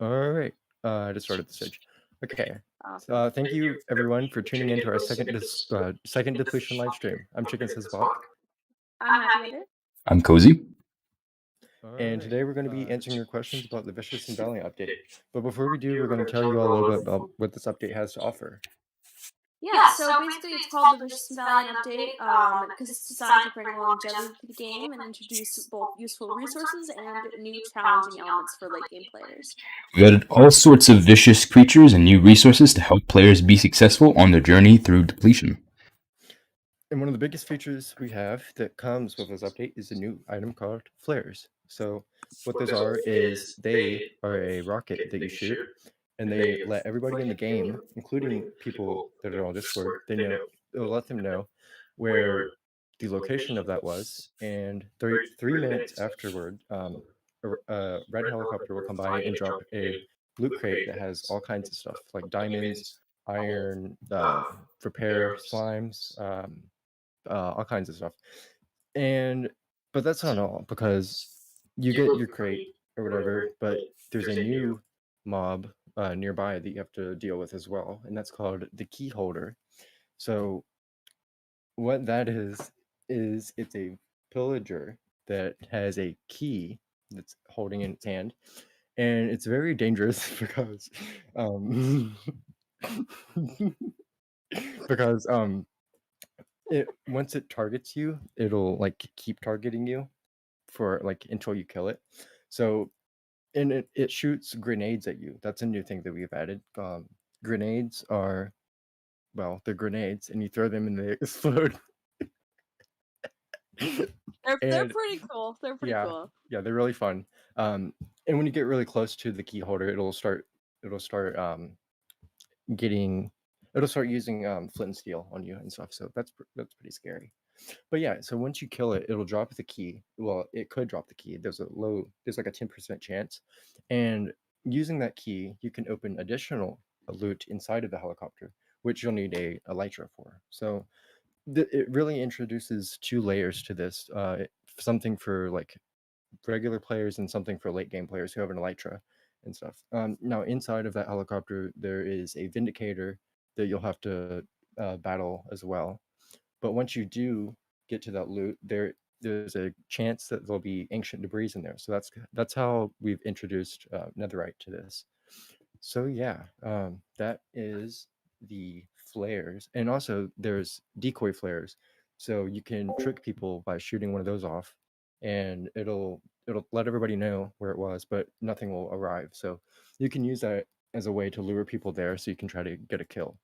All right. I just started the stage. Okay. Awesome. Thank you everyone for tuning in to our second depletion live stream. I'm Chicken Says Bach, I'm happy with it. I'm Cozy. and today we're going to be answering your questions about the Vicious and Valiant update. But before we do, we're going to tell you all a little bit about what this update has to offer. Yeah, so basically it's called the Vicious and Valiant Update, because it's designed to bring longevity to the game and introduce both useful resources and new challenging elements for late game players. We added all sorts of vicious creatures and new resources to help players be successful on their journey through depletion. And one of the biggest features we have that comes with this update is a new item called flares. So what those are is they are a rocket that you shoot, and they let everybody in the game, including people that are on Discord, it'll let them know where the location of that was, and 3 minutes afterward, a red helicopter will come by and drop a loot crate that has all kinds of stuff like diamonds, iron, repair slimes, all kinds of stuff. But that's not all, because you get your crate or whatever, but there's a new mob nearby that you have to deal with as well, and that's called the key holder. So what that is it's a pillager that has a key that's holding in its hand, and it's very dangerous because um because it once it targets you, it'll like keep targeting you for like until you kill it. So and it shoots grenades at you. That's a new thing that we've added. Grenades are, well, they're grenades, and you throw them and they explode. They're And pretty cool. They're pretty yeah, cool. yeah, they're really fun. And when you get really close to the key holder, it'll start getting it'll start using flint and steel on you and stuff. So that's pretty scary. But yeah, so once you kill it, it'll drop the key. Well, it could drop the key. There's like a 10% chance. And using that key, you can open additional loot inside of the helicopter, which you'll need a elytra for. So it really introduces two layers to this. Something for like regular players and something for late game players who have an elytra and stuff. Now, inside of that helicopter, there is a vindicator that you'll have to battle as well. But once you do get to that loot, there's a chance that there'll be ancient debris in there. So that's how we've introduced netherite to this. So yeah, that is the flares, and also there's decoy flares. So you can trick people by shooting one of those off, and it'll let everybody know where it was, but nothing will arrive. So you can use that as a way to lure people there, so you can try to get a kill.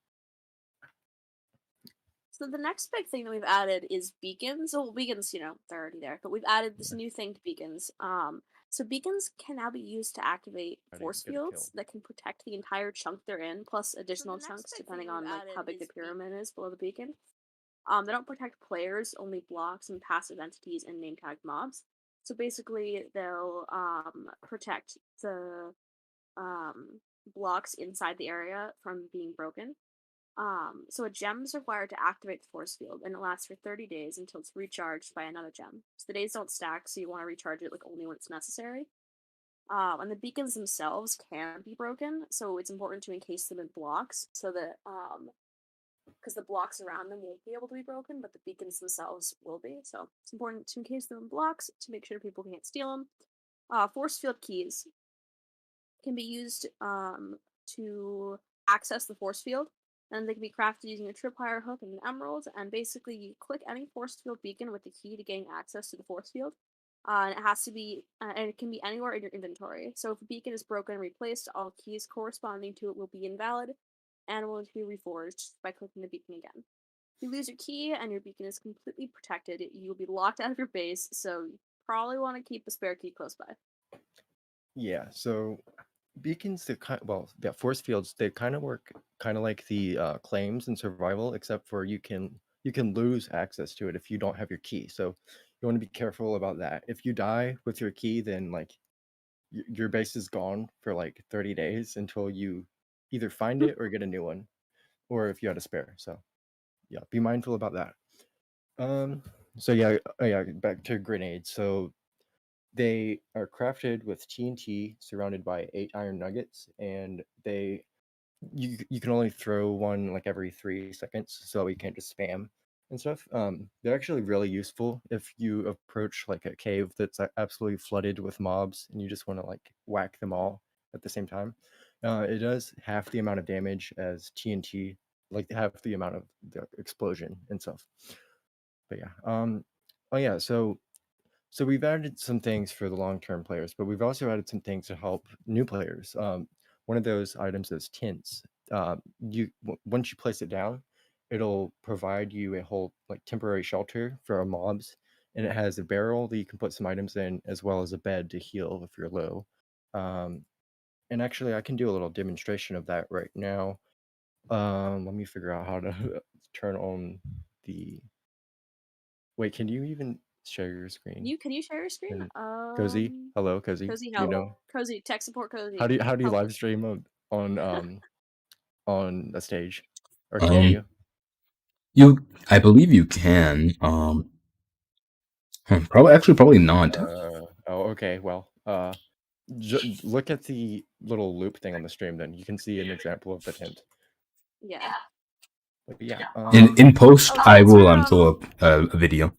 So the next big thing that we've added is beacons. Well, beacons, they're already there, but we've added this new thing to beacons. So beacons can now be used to activate Try to force get a kill. fields that can protect the entire chunk they're in, plus additional chunks depending on like how big the pyramid is below the beacon. They don't protect players, only blocks and passive entities and name tagged mobs. So basically, they'll protect the blocks inside the area from being broken. So a gem is required to activate the force field, and it lasts for 30 days until it's recharged by another gem. So the days don't stack, so you want to recharge it like only when it's necessary. And the beacons themselves can be broken, so it's important to encase them in blocks so that because the blocks around them won't be able to be broken, but the beacons themselves will be. So it's important to encase them in blocks to make sure people can't steal them. Force field keys can be used to access the force field, and they can be crafted using a tripwire hook and an emerald. And basically, you click any force field beacon with the key to gain access to the force field. And it has to be, and it can be anywhere in your inventory. So if a beacon is broken and replaced, all keys corresponding to it will be invalid, and will be reforged by clicking the beacon again. If you lose your key and your beacon is completely protected, you'll be locked out of your base. So you probably want to keep a spare key close by. Yeah, so beacons, the force fields, they kind of work kind of like the claims in survival, except for you can lose access to it if you don't have your key. So you want to be careful about that. If you die with your key, then like your base is gone for like 30 days until you either find it or get a new one, or if you had a spare. So yeah, be mindful about that. So yeah, back to grenades. So They are crafted with TNT surrounded by 8 iron nuggets, and you can only throw one like every 3 seconds, so you can't just spam and stuff. They're actually really useful if you approach like a cave that's absolutely flooded with mobs and you just want to like whack them all at the same time. It does half the amount of damage as TNT, like half the amount of the explosion and stuff. But yeah, oh yeah, so we've added some things for the long-term players, but we've also added some things to help new players. One of those items is tints. Once you place it down, it'll provide you a whole like temporary shelter for our mobs, and it has a barrel that you can put some items in, as well as a bed to heal if you're low. Um, and actually, I can do a little demonstration of that right now. Let me figure out how to turn on the. Wait, can you even share your screen? Can you share your screen? Cozy, hello, Cozy. Cozy, Do you help. know Cozy, tech support, Cozy. how do you help. live stream on a stage, or can you? I believe you can. Probably not. Oh, okay. Well, look at the little loop thing on the stream. Then you can see an example of the tent. Yeah. But yeah. In post, to I will answer, throw up a video.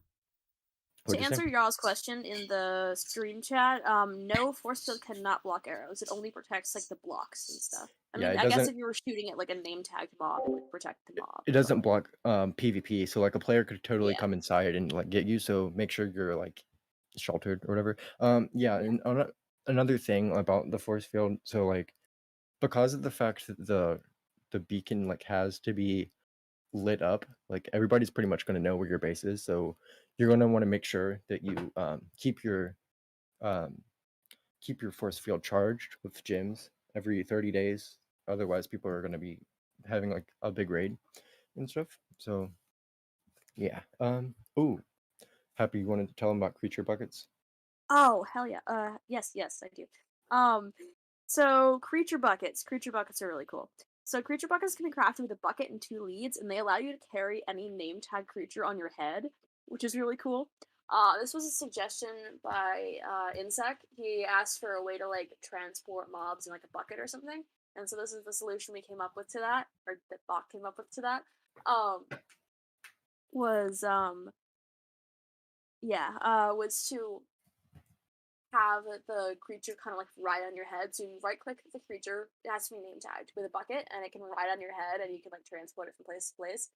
To answer y'all's question in the stream chat, no force field cannot block arrows. It only protects like the blocks and stuff. I mean, Yeah, I guess if you were shooting at like a name tagged mob, it would protect the mob. It doesn't block PvP, so like a player could totally Yeah. come inside and like get you. So make sure you're like sheltered or whatever. Yeah, and another thing about the force field, so like because of the fact that the beacon like has to be lit up, like everybody's pretty much going to know where your base is, so you're going to want to make sure that you um, keep your force field charged with gems every 30 days. Otherwise people are going to be having like a big raid and stuff. So yeah. Oh, Happy, you wanted to tell them about creature buckets? Oh, hell yeah. Yes, I do. So creature buckets are really cool. So creature buckets can be crafted with a bucket and 2 leads, and they allow you to carry any name tag creature on your head, which is really cool. This was a suggestion by Insect. He asked for a way to like transport mobs in like a bucket or something, and so this is the solution we came up with to that, or that Bach came up with to that. Was to have the creature kind of like ride on your head. So you right click the creature, it has to be name tagged with a bucket, and it can ride on your head, and you can like transport it from place to place.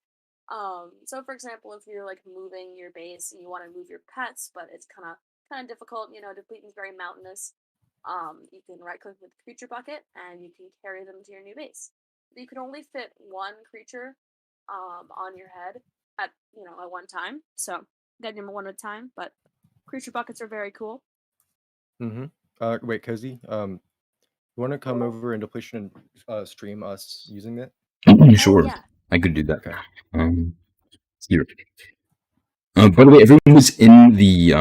So for example, if you're like moving your base and you want to move your pets, but it's kind of difficult, Depletion is very mountainous. You can right click with the creature bucket, and you can carry them to your new base. You can only fit one creature, on your head at one time. So get them one at a time, but creature buckets are very cool. Mm-hmm. Wait, Cozy, you want to come over in Depletion and stream us using it? Sure, yeah. I could do that. Okay. Here. By the way, everyone who's in the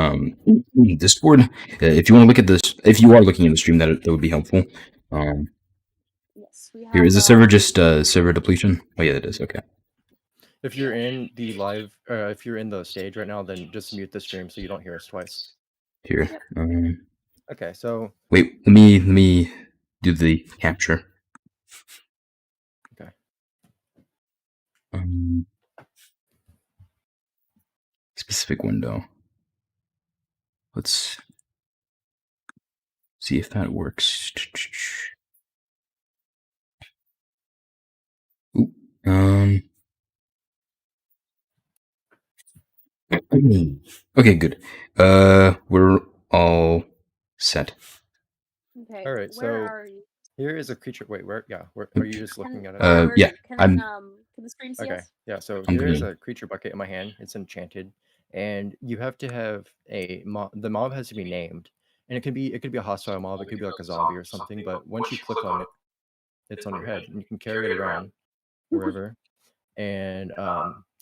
Discord, if you want to look at this, if you are looking in the stream, that would be helpful. Yes, we have. Here is the server just server Depletion. Oh yeah, it is. Okay. If you're in the live, if you're in the stage right now, then just mute the stream so you don't hear us twice. Here. Yep. Okay, so wait, let me do the capture. Okay. Specific window. Let's see if that works. Ooh, okay, good. We're all set. Okay. All right. Where So are you? here is a creature. Wait, where? Yeah. Where are you just looking at it? Yeah. Can the screen see Okay. us? Yeah. So I'm here is green. a creature bucket in my hand. It's enchanted, and you have to have a mob. The mob has to be named, and it could be a hostile mob. It could be like a zombie or something. But once you click on it, it's on your head, and you can carry it around wherever. And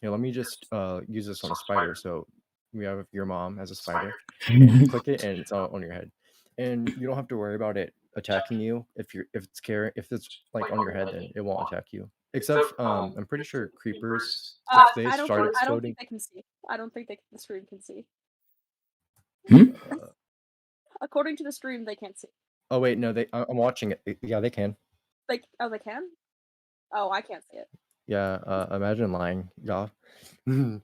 here, let me just use this on a spider. So we have your mom as a spider, and you click it, and it's on your head, and you don't have to worry about it attacking you. If it's like on your head, then it won't attack you. Except I'm pretty sure creepers, if they start I don't exploding. think they can see. I don't think the screen can see. According to the stream, they can't see. Oh wait, no, I'm watching it. Yeah, they can. Like, oh, they can? Oh, I can't see it. Yeah, imagine lying. Yeah. Yeah,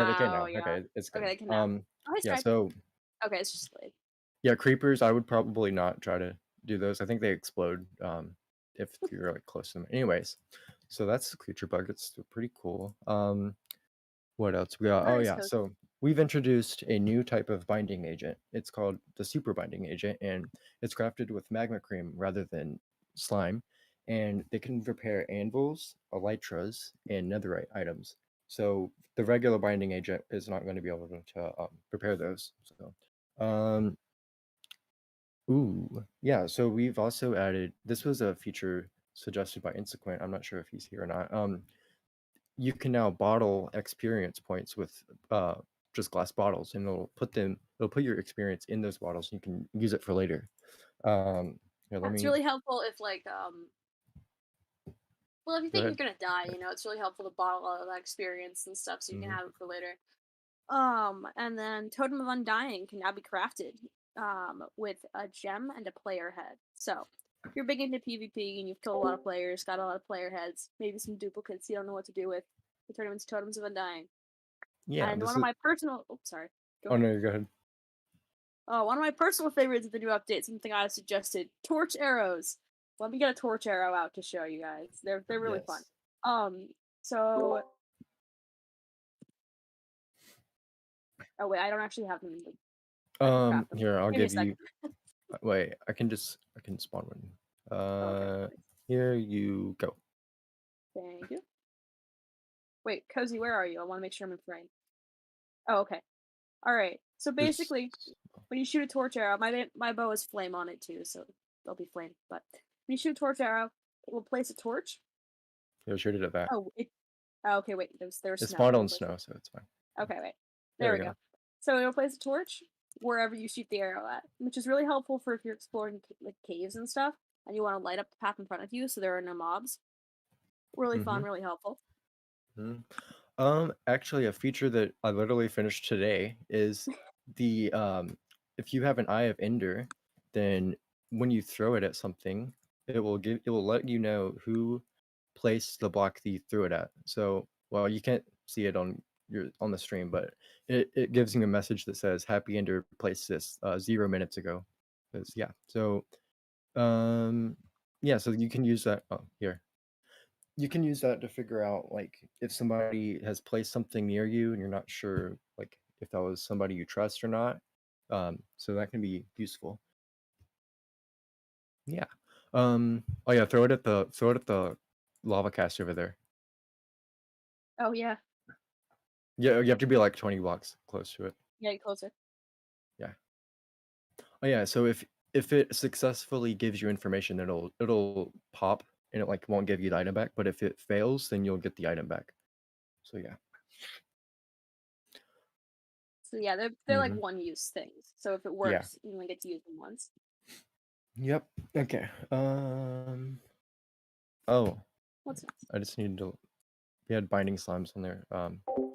they can Wow, now. yeah. Okay, it's good. Okay, they can now. Oh, hey, Yeah, Stripe. so Okay, it's just late. yeah, creepers, I would probably not try to do those. I think they explode if you're like close to them. Anyways, so that's the creature bug. It's still pretty cool. What else we got? Oh Nice, yeah, Cozy. so we've introduced a new type of binding agent. It's called the super binding agent, and it's crafted with magma cream rather than slime. And they can repair anvils, elytras, and netherite items. So the regular binding agent is not going to be able to repair those. So, ooh, yeah. So we've also added. This was a feature suggested by Insequent. I'm not sure if he's here or not. You can now bottle experience points with just glass bottles, and it'll put your experience in those bottles, and you can use it for later. Here, let That's me really helpful if, like, well, if you go think you're ahead. gonna die, it's really helpful to bottle all that experience and stuff so you can Mhm. have it for later. And then Totem of Undying can now be crafted with a gem and a player head. So if you're big into PvP and you've killed a lot of players, got a lot of player heads, maybe some duplicates you don't know what to do with, you turn them into Totems of Undying. Yeah, And this one of is. my personal, oh, sorry, go Oh ahead. no, go ahead. One of my personal favorites of the new update, something I suggested, torch arrows. Let me get a torch arrow out to show you guys. They're really fun. Yes. So oh wait, I don't actually have them. I can craft them. Here, I'll Give me a give second. you. Wait, I can spawn one. Okay. Here you go. Thank you. Wait, Cozy, where are you? I want to make sure I'm in frame. Oh, okay. All right. So Just basically, when you shoot a torch arrow, my bow has flame on it too, so they'll be flame. But when you shoot a torch arrow, it will place a torch. you'll shoot it at that. Oh, Oh, okay. Wait, there's It's snow. spawned It'll on place snow, so it's fine. Okay, wait. There There we we go. go. So it'll place a torch wherever you shoot the arrow at, which is really helpful for if you're exploring like caves and stuff, and you want to light up the path in front of you so there are no mobs. Really fun, Mhm. really helpful. Mhm. Actually, a feature that I literally finished today is the if you have an Eye of Ender, then when you throw it at something, it will let you know who placed the block that you threw it at. So, well, you can't see it on the stream, but it gives you a message that says Happy Ender placed this 0 minutes ago. Yeah. So yeah, so you can use that. Oh, here. You can use that to figure out like if somebody has placed something near you and you're not sure like if that was somebody you trust or not. So that can be useful. Yeah. Oh yeah, throw it at the lava cast over there. Oh yeah, Yeah, you have to be like 20 blocks close to it. yeah, get closer. Yeah. Oh yeah, so if it successfully gives you information, it'll pop and it like won't give you the item back, but if it fails, then you'll get the item back. So yeah. So yeah, they're like Mhm. one-use things. So if it Yeah. works, you only get to use them once. Yep. Okay. Oh, What's next? I just needed to. We had binding slimes on there,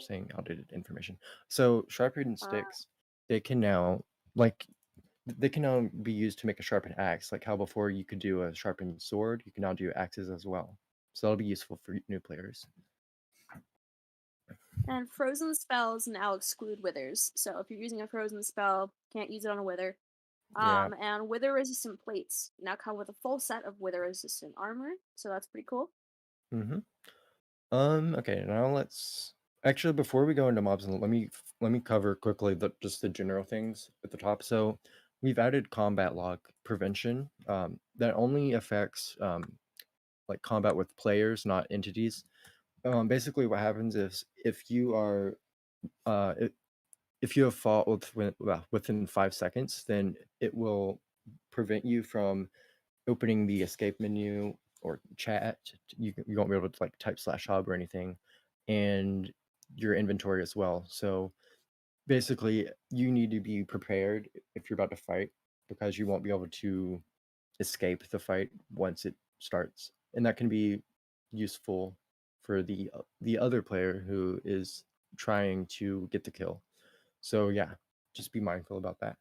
saying outdated information. So sharpened sticks, they can now like they can now be used to make a sharpened axe. Like how before you could do a sharpened sword, you can now do axes as well. So that'll be useful for new players. And frozen spells now exclude withers. So if you're using a frozen spell, can't use it on a wither. Yeah. And wither resistant plates now come with a full set of wither resistant armor. So that's pretty cool. Mm-hmm. Okay, now let's actually before we go into mobs, let me cover quickly just the general things at the top. So we've added combat log prevention. That only affects like combat with players, not entities. Basically, what happens is uh, if, if you have fought within 5 seconds, then it will prevent you from opening the escape menu or chat. You won't be able to like type /hub or anything, and your inventory as well. So basically, you need to be prepared if you're about to fight because you won't be able to escape the fight once it starts, and that can be useful for the other player who is trying to get the kill. So yeah, just be mindful about that.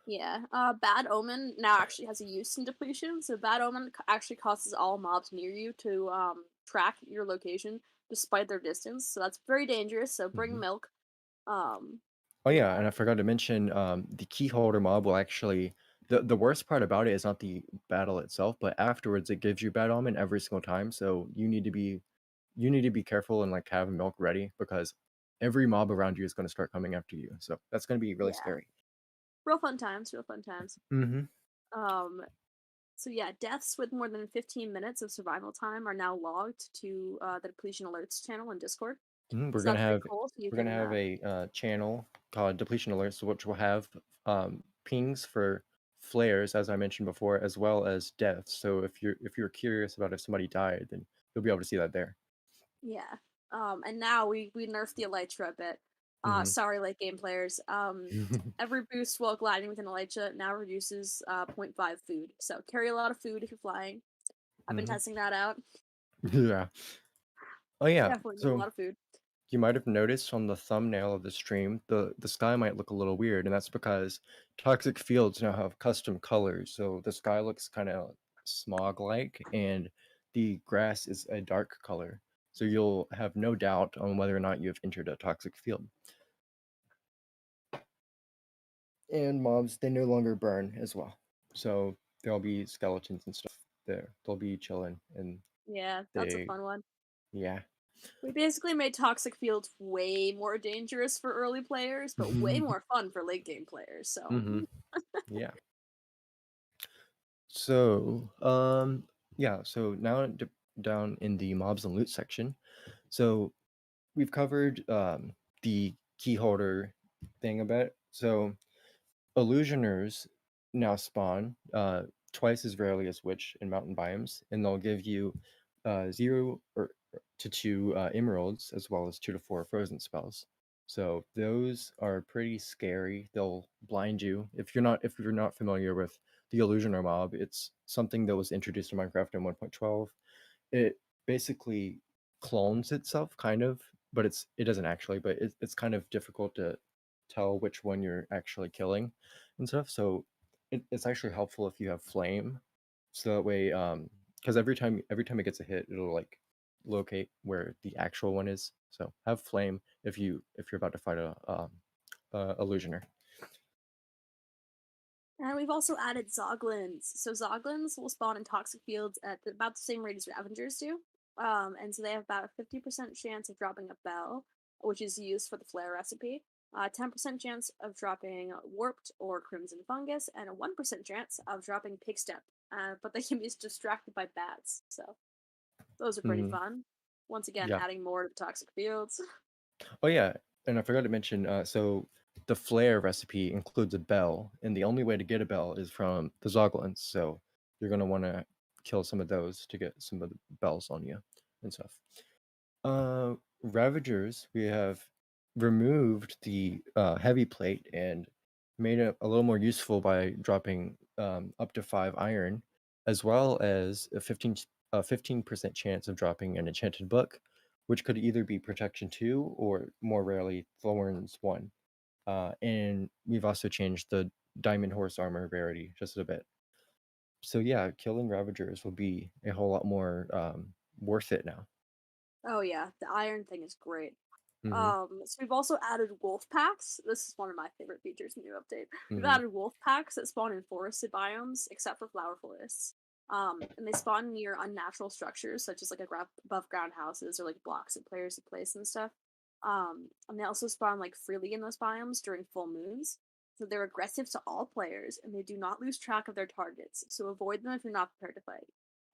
Yeah. Bad Omen now actually has a use in Depletion. So Bad Omen actually causes all mobs near you to track your location despite their distance. So that's very dangerous. So bring Hmm. milk. Um, Oh yeah, yeah. and I forgot to mention the key holder mob will actually the worst part about it is not the battle itself, but afterwards it gives you bad omen every single time. So you need to be careful and like have milk ready because every mob around you is going to start coming after you. So that's going to be really Yeah. scary. Real fun times. Real fun times. Mm-hmm. Um, so yeah, deaths with more than 15 minutes of survival time are now logged to the Depletion Alerts channel in Discord. Hmm. So that's pretty cool. So you We're gonna can have a channel called Depletion Alerts, which will have pings for flares, as I mentioned before, as well as deaths. So if you're curious about if somebody died, then you'll be able to see that there. Yeah. And now we nerfed the Elytra a bit. Hmm. Sorry, late game players. Every boost while gliding with an Elytra now reduces 0.5 food. So carry a lot of food if you're flying. I've been Hmm. testing that out. Yeah. Oh yeah. Definitely need a So lot of food. you might have noticed on the thumbnail of the stream, the sky might look a little weird, and that's because toxic fields now have custom colors. So the sky looks kind of smog-like, and the grass is a dark color. So you'll have no doubt on whether or not you have entered a toxic field. And mobs, they no longer burn as well. So there'll be skeletons and stuff there. They'll be chilling, and Yeah, that's a they, fun one. yeah. We basically made toxic fields way more dangerous for early players, but way more fun for late game players. So Hmm. Yeah. So, yeah, so now down in the mobs and loot section. So we've covered the key holder thing a bit. So illusioners now spawn twice as rarely as witch in mountain biomes, and they'll give you 0 to 2 emeralds as well as 2 to 4 frozen spells. So those are pretty scary. They'll blind you if you're not familiar with the illusioner mob. It's something that was introduced in Minecraft in 1.12. It basically clones itself, kind of, but it doesn't actually. But it's kind of difficult to tell which one you're actually killing and stuff. So it's actually helpful if you have flame, so that way, because every time it gets a hit, it'll like locate where the actual one is. So have flame if you're about to fight a illusioner. and we've also added Zoglins. So Zoglins will spawn in toxic fields at about the same rate as Ravengers do. And so they have about a 50% chance of dropping a bell, which is used for the flare recipe. 10% chance of dropping warped or crimson fungus, and a 1% chance of dropping pig step. But they can be distracted by bats. So those are pretty Hmm. fun. Once again, Yeah. adding more to the toxic fields. Oh yeah, and I forgot to mention. So the flare recipe includes a bell, and the only way to get a bell is from the Zoglins. So you're gonna want to kill some of those to get some of the bells on you and stuff. Ravagers, we have removed the heavy plate and made it a little more useful by dropping up to 5 iron, as well as a 15% chance of dropping an enchanted book, which could either be protection 2 or more rarely thorns 1. And we've also changed the diamond horse armor rarity just a bit. So yeah, killing Ravagers will be a whole lot more worth it now. Oh yeah, the iron thing is great. Hmm. So we've also added wolf packs. This is one of my favorite features in the new update. We've Hmm. added wolf packs that spawn in forested biomes, except for flower forests. And they spawn near unnatural structures, such as like above ground houses or like blocks that players have placed and stuff. And they also spawn like freely in those biomes during full moons. So they're aggressive to all players, and they do not lose track of their targets. So avoid them if you're not prepared to fight.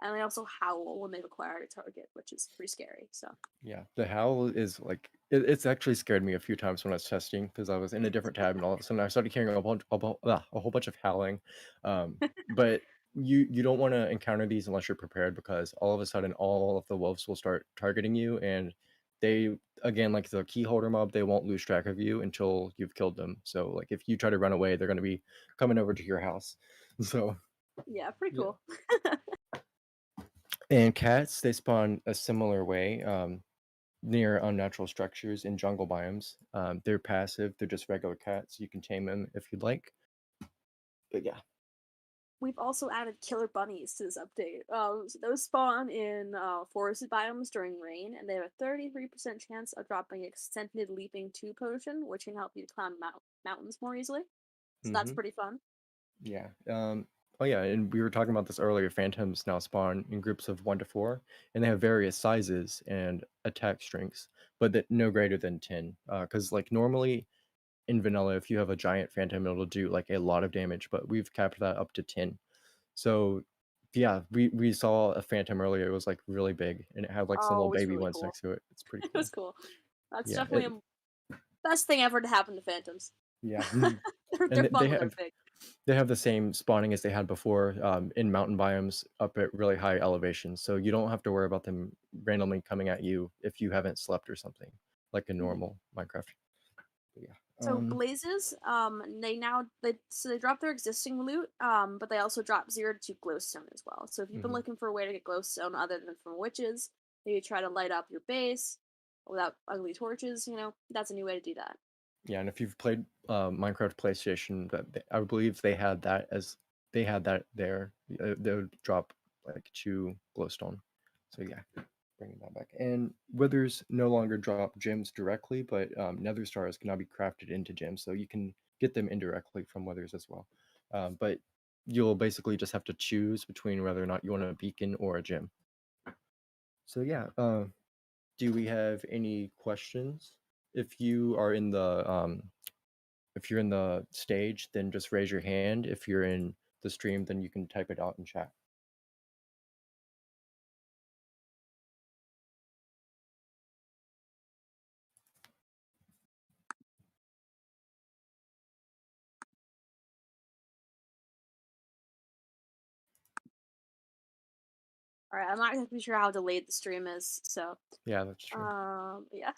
And they also howl when they've acquired a target, which is pretty scary. So Yeah, the howl is like it's actually scared me a few times when I was testing because I was in a different tab and all of a sudden I started hearing a whole bunch of howling. But you don't want to encounter these unless you're prepared because all of a sudden all of the wolves will start targeting you and they again like the key holder mob they won't lose track of you until you've killed them. So like if you try to run away, they're going to be coming over to your house. So yeah, pretty yeah. cool. And cats they spawn a similar way. Near unnatural structures in jungle biomes. They're passive, they're just regular cats. You can tame them if you'd like. But yeah. We've also added killer bunnies to this update. So those spawn in forested biomes during rain, and they have a 33% chance of dropping Extended Leaping 2 potion, which can help you climb mountains more easily. So that's Mm-hmm. pretty fun. Yeah. Oh yeah, and we were talking about this earlier. Phantoms now spawn in groups of 1 to 4, and they have various sizes and attack strengths, but no greater than 10. Because like normally in vanilla, if you have a giant phantom, it'll do like a lot of damage, but we've capped that up to 10. So yeah, we saw a phantom earlier. It was like really big, and it had like some Oh, little it was baby really ones cool. next to it. It's pretty It cool. was cool. That's Yeah, definitely the best thing ever to happen to phantoms. yeah. They're And fun when they're big. they have the same spawning as they had before in mountain biomes up at really high elevations, so you don't have to worry about them randomly coming at you if you haven't slept or something like a normal Minecraft. But yeah. So blazes, they drop their existing loot, but they also drop 0 to 2 glowstone as well. So if you've been looking for a way to get glowstone other than from witches, maybe try to light up your base without ugly torches, that's a new way to do that. Yeah, and if you've played Minecraft PlayStation, I believe they had that there. They would drop like 2 glowstone. So yeah, bringing that back. And withers no longer drop gems directly, but nether stars can now be crafted into gems, so you can get them indirectly from withers as well. But you'll basically just have to choose between whether or not you want a beacon or a gem. So yeah, do we have any questions? If you are in the if you're in the stage, then just raise your hand. If you're in the stream, then you can type it out in chat. All right, I'm not exactly sure how delayed the stream is, so Yeah, that's true. yeah.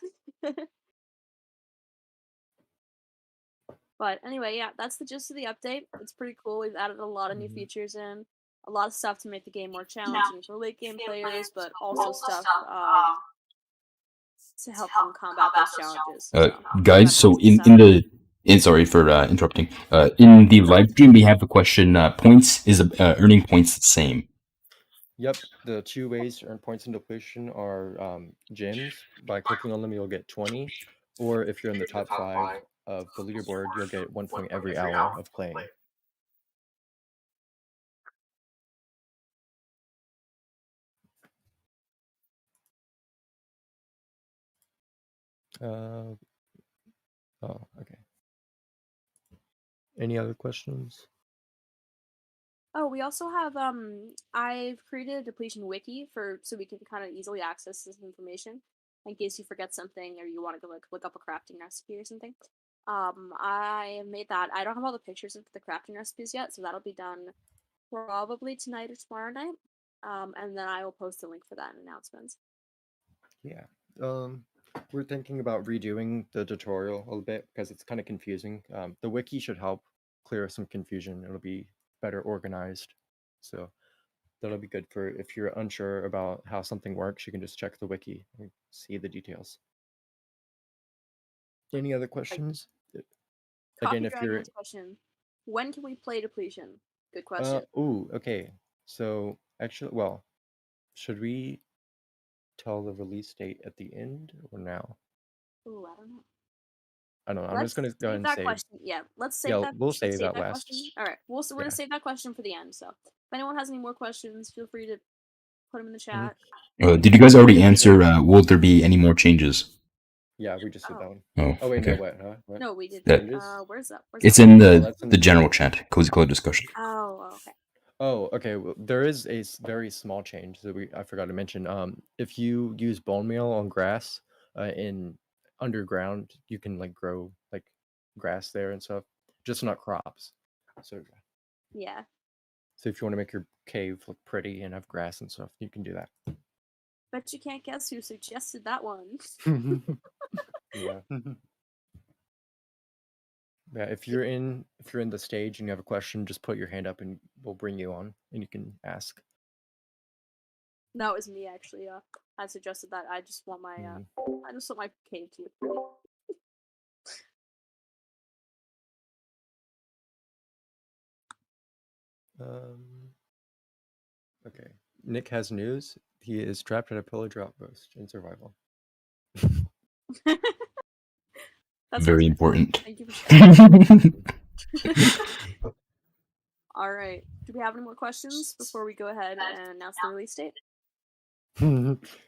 But anyway, yeah, that's the gist of the update. It's pretty cool. We've added a lot of new features in, a lot of stuff to make the game more challenging for late game players, but also stuff to help them combat those challenges. Guys, so sorry for interrupting. In the live stream, we have a question. Points is earning points the same? Yep, the 2 ways to earn points in depletion are gems. By clicking on them, you'll get 20, or if you're in the top 5 of the leaderboard, you'll get 1 point every hour of playing. Oh, okay. Any other questions? Oh, we also have I've created a depletion wiki so we can kind of easily access this information in case you forget something or you want to go look up a crafting recipe or something. I made that. I don't have all the pictures of the crafting recipes yet, so that'll be done probably tonight or tomorrow night. And then I will post a link for that in announcements. Yeah. We're thinking about redoing the tutorial a little bit because it's kind of confusing. The wiki should help clear some confusion. It'll be better organized. So that'll be good for if you're unsure about how something works, you can just check the wiki and see the details. Any other questions? Again, if you're question, when can we play Depletion? Good question. Okay. So actually, well, should we tell the release date at the end or now? Ooh, I don't know. I don't know. I'm just gonna go ahead and say. Question. Yeah, let's save Yeah, that. we'll Should we save that last. question? All right, we're gonna save that question for the end. So if anyone has any more questions, feel free to put them in the chat. Did you guys already answer? Will there be any more changes? Yeah, we just did that one. Oh, wait, okay. no, what? Huh? What? No, we did. Changes? Where's that? It's in the general chat, Cozy Cloud discussion. Oh, okay. Oh, okay. Well, there is a very small change that I forgot to mention. If you use bone meal on grass, in underground, you can like grow like grass there and stuff, just not crops. So yeah. So if you want to make your cave look pretty and have grass and stuff, you can do that. Bet you can't guess who suggested that one. Yeah. Yeah, if you're in the stage and you have a question, just put your hand up and we'll bring you on and you can ask. No, it was me actually. I suggested that. I just want my cave to look pretty. Okay. Nick has news. He is trapped at a pillager outpost in survival. That's Very nice. important. Thank you for sharing. All right. Do we have any more questions before we go ahead and announce the release date?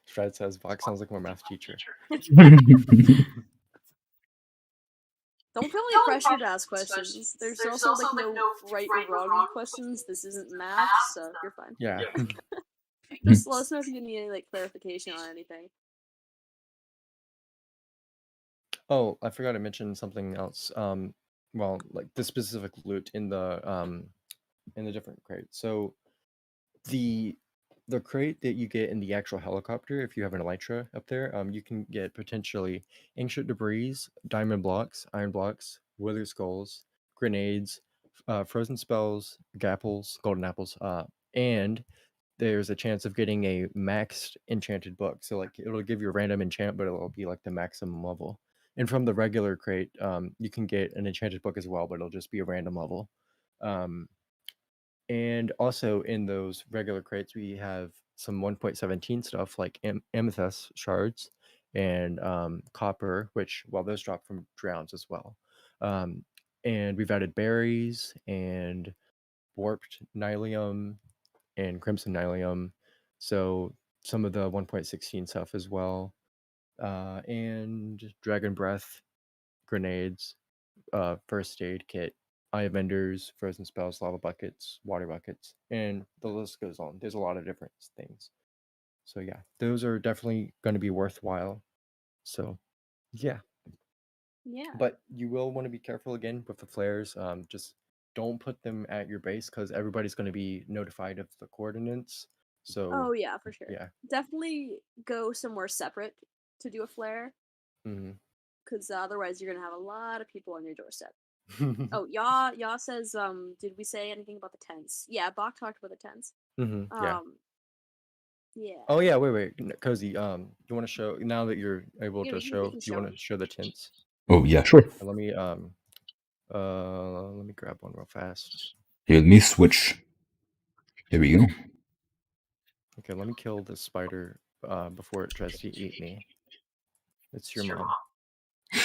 Stride says, Vox sounds like my math teacher. Don't feel any pressure to ask questions. There's also like no right or wrong questions. This isn't math, so you're fine. Yeah. Just let us know if you need any like clarification on anything. Oh, I forgot to mention something else. Well, like the specific loot in the different crates. So the crate that you get in the actual helicopter, if you have an elytra up there, you can get potentially ancient debris, diamond blocks, iron blocks, wither skulls, grenades, frozen spells, gapples, golden apples, and there's a chance of getting a maxed enchanted book. So like it'll give you a random enchant, but it'll be like the maximum level. And from the regular crate, you can get an enchanted book as well, but it'll just be a random level. And also in those regular crates, we have some 1.17 stuff like amethyst shards and copper, which, well, those drop from drowns as well. And we've added berries and warped nylium and crimson nylium. So some of the 1.16 stuff as well. And dragon breath, grenades, first aid kit, eye vendors, frozen spells, lava buckets, water buckets, and the list goes on. There's a lot of different things. So yeah, those are definitely going to be worthwhile. So yeah. Yeah. But you will want to be careful again with the flares. Just don't put them at your base because everybody's going to be notified of the coordinates. So Oh yeah, for sure. yeah. Definitely go somewhere separate to do a flare, Mm-hmm. because otherwise you're gonna have a lot of people on your doorstep. Oh, Yaw says, did we say anything about the tents? Yeah, Bach talked about the tents. Mm-hmm. Yeah. Yeah. Oh yeah. Wait. Cozy. You want to show now that you're able Yeah, to we can show? Do you show want 'em. to show the tents? Oh yeah, sure. Let me grab one real fast. Here, let me switch. Here we go. Okay, let me kill this spider before it tries to eat me. It's your mom.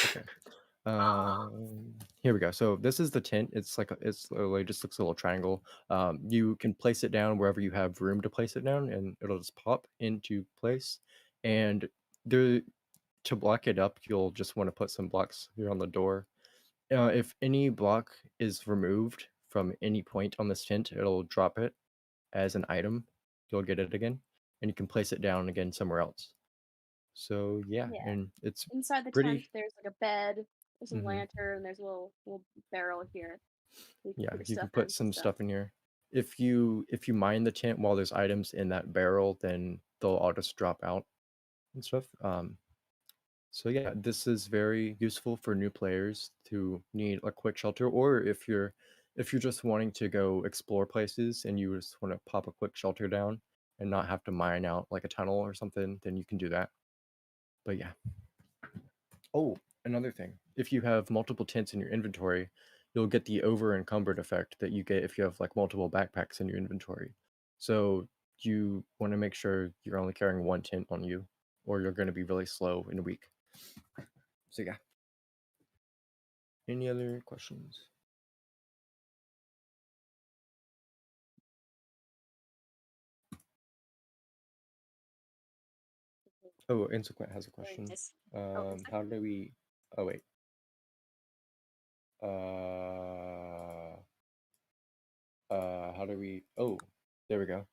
Okay. Here we go. So this is the tent. It's like it's literally just looks a little triangle. You can place it down wherever you have room to place it down, and it'll just pop into place. And there, to block it up, you'll just want to put some blocks here on the door. If any block is removed from any point on this tent, it'll drop it as an item. You'll get it again, and you can place it down again somewhere else. So yeah, Yeah. and it's Inside the tent, pretty. there's like a bed, there's a Mhm. lantern, there's a little barrel here. So you can Yeah, put your you can stuff put in. some stuff in here. If you mine the tent while there's items in that barrel, then they'll all just drop out and stuff. So yeah, this is very useful for new players who need a quick shelter, or if you're just wanting to go explore places and you just want to pop a quick shelter down and not have to mine out like a tunnel or something, then you can do that. But yeah. Oh, another thing. If you have multiple tents in your inventory, you'll get the over encumbered effect that you get if you have like multiple backpacks in your inventory. So you want to make sure you're only carrying one tent on you, or you're going to be really slow in a week. So yeah. Any other questions? Oh, Insequent has a Very question. nice. How do we? Oh wait. Uh, how do we? Oh, there we go.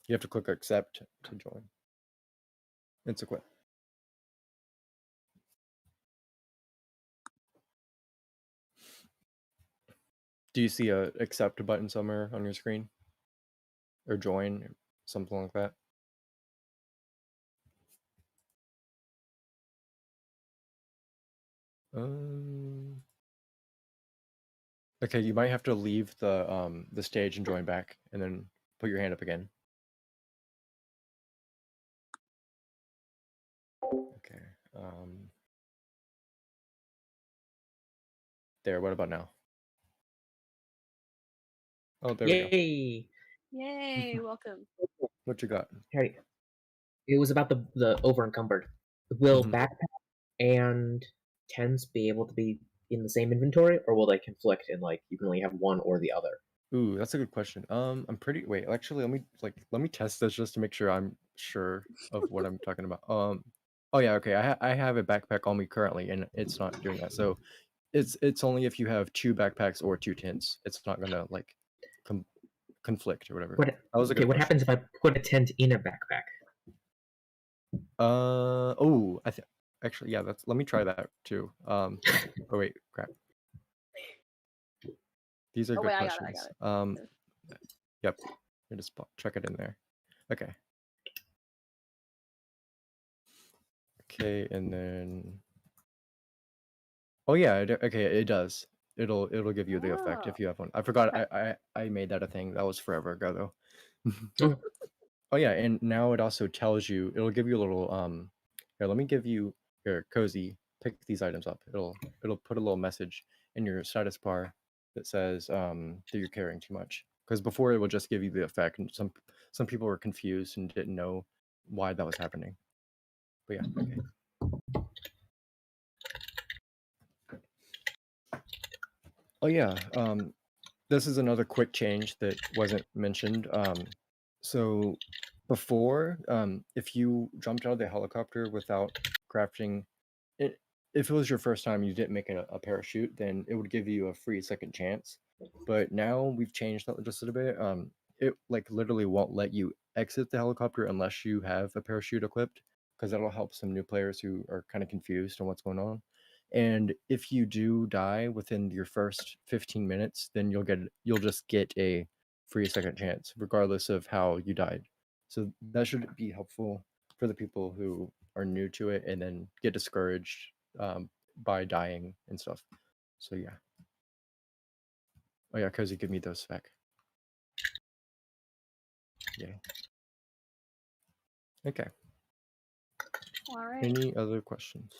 You have to click accept to join. Insequent. Do you see a accept button somewhere on your screen? Or join, or something like that? Um, okay, you might have to leave the stage and join back, and then put your hand up again. Okay. There. What about now? Oh, there we go. Yay! Yay! Welcome. What you got? Hey, it was about the over encumbered. Will Mhm. backpack and tents be able to be in the same inventory, or will they conflict and like you can only have one or the other? Ooh, that's a good question. I'm pretty. Wait, actually, let me test this just to make sure I'm sure of what I'm talking about. Oh yeah, okay. I have a backpack on me currently, and it's not doing that. So it's only if you have 2 backpacks or 2 tents. It's not gonna like com conflict or whatever. What? That was a Okay, good what question. happens if I put a tent in a backpack? Oh, I think actually, yeah. Let me try that too. Oh wait, crap. These are Oh good wait, I got it. questions. Yep. You just check it in there. Okay. Okay, and then oh yeah, okay, it does. It'll give you the effect Oh. if you have one. I forgot Okay. I made that a thing. That was forever ago though. Oh, Oh yeah, and now it also tells you it'll give you a little here, let me give you your cozy, pick these items up. It'll put a little message in your status bar that says that you're carrying too much. Because before it would just give you the effect, and some people were confused and didn't know why that was happening. But yeah, okay. Oh yeah, this is another quick change that wasn't mentioned. So before, if you jumped out of the helicopter without crafting it, if it was your first time you didn't make a parachute, then it would give you a free second chance. But now we've changed that just a little bit. It like literally won't let you exit the helicopter unless you have a parachute equipped, because that'll help some new players who are kind of confused on what's going on. And if you do die within your first 15 minutes, then you'll just get a free second chance, regardless of how you died. So that should be helpful for the people who are new to it and then get discouraged by dying and stuff. So yeah. Oh yeah, Cozy, give me those back. Yeah. Okay. All right. Any other questions?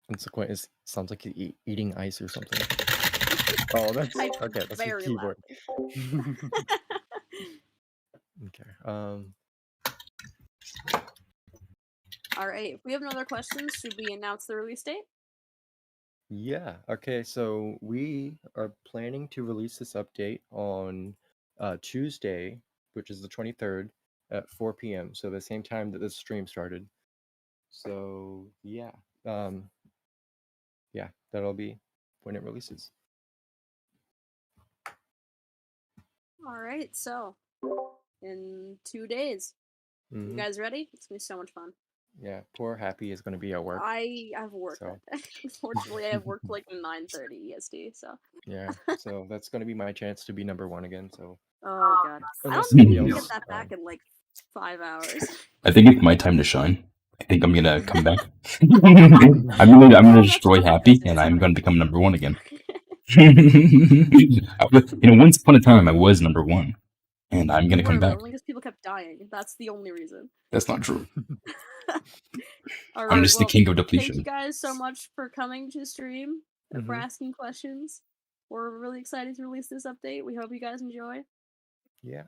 Consequent is sounds like you eating ice or something. Oh, that's Type okay. That's your very keyboard. loudly. Okay. All right. If we have no other questions, should we announce the release date? Yeah. Okay. So we are planning to release this update on Tuesday, which is the 23rd at 4 p.m. So the same time that this stream started. So yeah. Yeah, that'll be when it releases. All right. So in 2 days. You guys ready? It's gonna be so much fun. Yeah, poor Happy is going to be at work. I've worked So. that day. Unfortunately, I have worked like 9:30 EST. So. Yeah, so that's going to be my chance to be number 1 again. So. Oh god. I don't Unless think somebody you can else. get that back in like 5 hours. I think it's my time to shine. I think I'm gonna come back. I'm gonna destroy Happy, and I'm gonna become number 1 again. Once upon a time I was number 1, and I'm gonna come back. Only because people kept dying. That's the only reason. That's not true. All right, I'm just the king of depletion. Thank you guys so much for coming to stream, for asking questions. We're really excited to release this update. We hope you guys enjoy. Yeah.